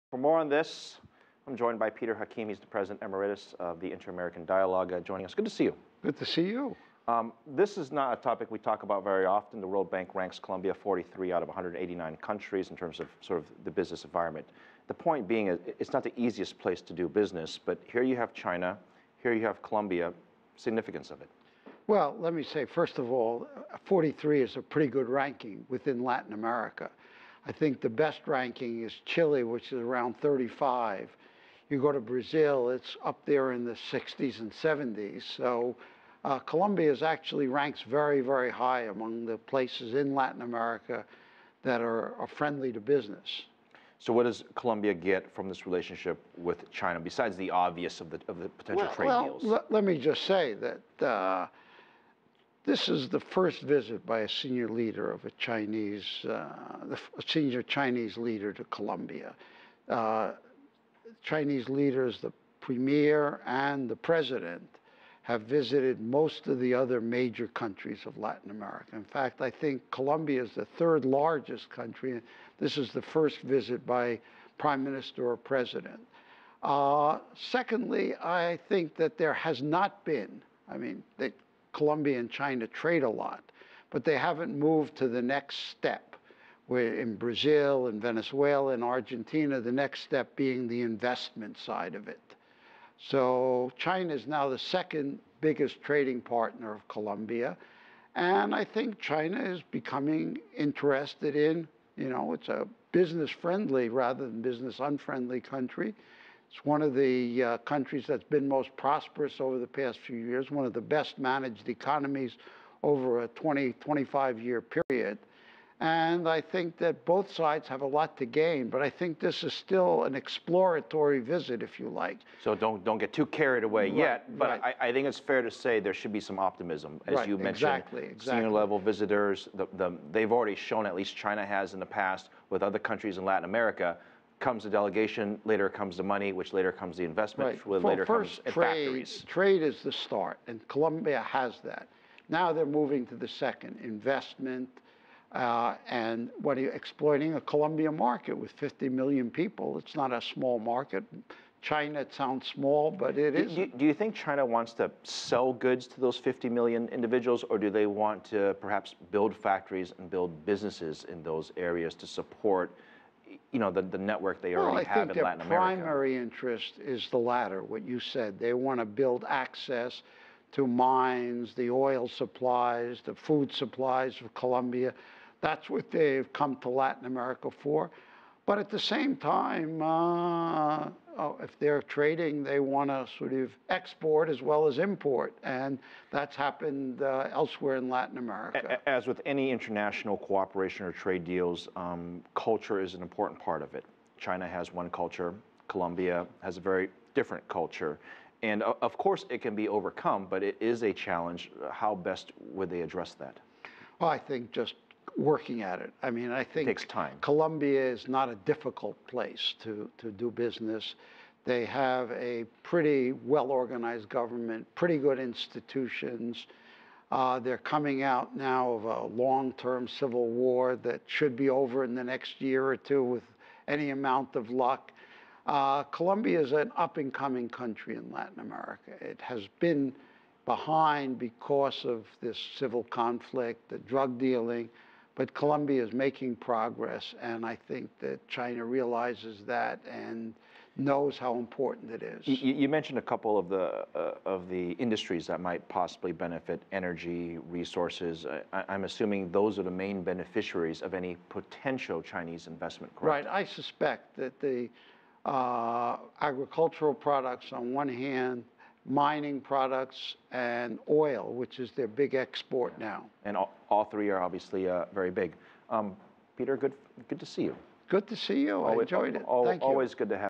For more on this, I'm joined by Peter Hakim. He's the President Emeritus of the Inter-American Dialogue, joining us. Good to see you. Good to see you. This is not a topic we talk about very often. The World Bank ranks Colombia 43 out of 189 countries in terms of sort of the business environment. The point being, it's not the easiest place to do business, but here you have China, here you have Colombia. Significance of it? Well, let me say, first of all, 43 is a pretty good ranking within Latin America. I think the best ranking is Chile, which is around 35. You go to Brazil, it's up there in the 60s and 70s. So Colombia is actually ranks very, very high among the places in Latin America that are friendly to business. So what does Colombia get from this relationship with China, besides the obvious of the potential trade deals? Let me just say that this is the first visit by a senior leader of a senior Chinese leader to Colombia. Chinese leaders, the premier and the president, have visited most of the other major countries of Latin America. In fact, I think Colombia is the third largest country. This is the first visit by prime minister or president. Secondly, I think that there has not been, Colombia and China trade a lot, but they haven't moved to the next step. Where in Brazil and Venezuela and Argentina, the next step being the investment side of it. So China is now the second biggest trading partner of Colombia. And I think China is becoming interested in, it's a business-friendly rather than business-unfriendly country. It's one of the countries that's been most prosperous over the past few years, one of the best managed economies over a 25-year period. And I think that both sides have a lot to gain, but I think this is still an exploratory visit, if you like. So don't get too carried away yet, but I think it's fair to say there should be some optimism. As you mentioned, exactly. Senior level visitors, they've already shown, at least China has in the past, with other countries in Latin America, comes the delegation, later comes the money, which later comes the investment, later comes factories. Trade is the start, and Colombia has that. Now they're moving to the second, investment, and exploiting a Colombia market with 50 million people. It's not a small market. China, it sounds small, but it is. Do you think China wants to sell goods to those 50 million individuals, or do they want to perhaps build factories and build businesses in those areas to support the network they already have in Latin America? Their primary interest is the latter, what you said. They want to build access to mines, the oil supplies, the food supplies of Colombia. That's what they've come to Latin America for. But at the same time, if they're trading, they want to sort of export as well as import. And that's happened elsewhere in Latin America. As with any international cooperation or trade deals, culture is an important part of it. China has one culture. Colombia has a very different culture. And of course, it can be overcome, but it is a challenge. How best would they address that? Well, I think just working at it. I think it takes time. Colombia is not a difficult place to do business. They have a pretty well-organized government, pretty good institutions. They're coming out now of a long-term civil war that should be over in the next year or two with any amount of luck. Colombia is an up-and-coming country in Latin America. It has been behind because of this civil conflict, the drug dealing, but Colombia is making progress, and I think that China realizes that and knows how important it is. You mentioned a couple of the industries that might possibly benefit: energy, resources. I'm assuming those are the main beneficiaries of any potential Chinese investment, correct? Right. I suspect that the agricultural products on one hand, mining products, and oil, which is their big export now. And all three are obviously very big. Peter, good to see you. Good to see you. I enjoyed it. Thank you. Always good to have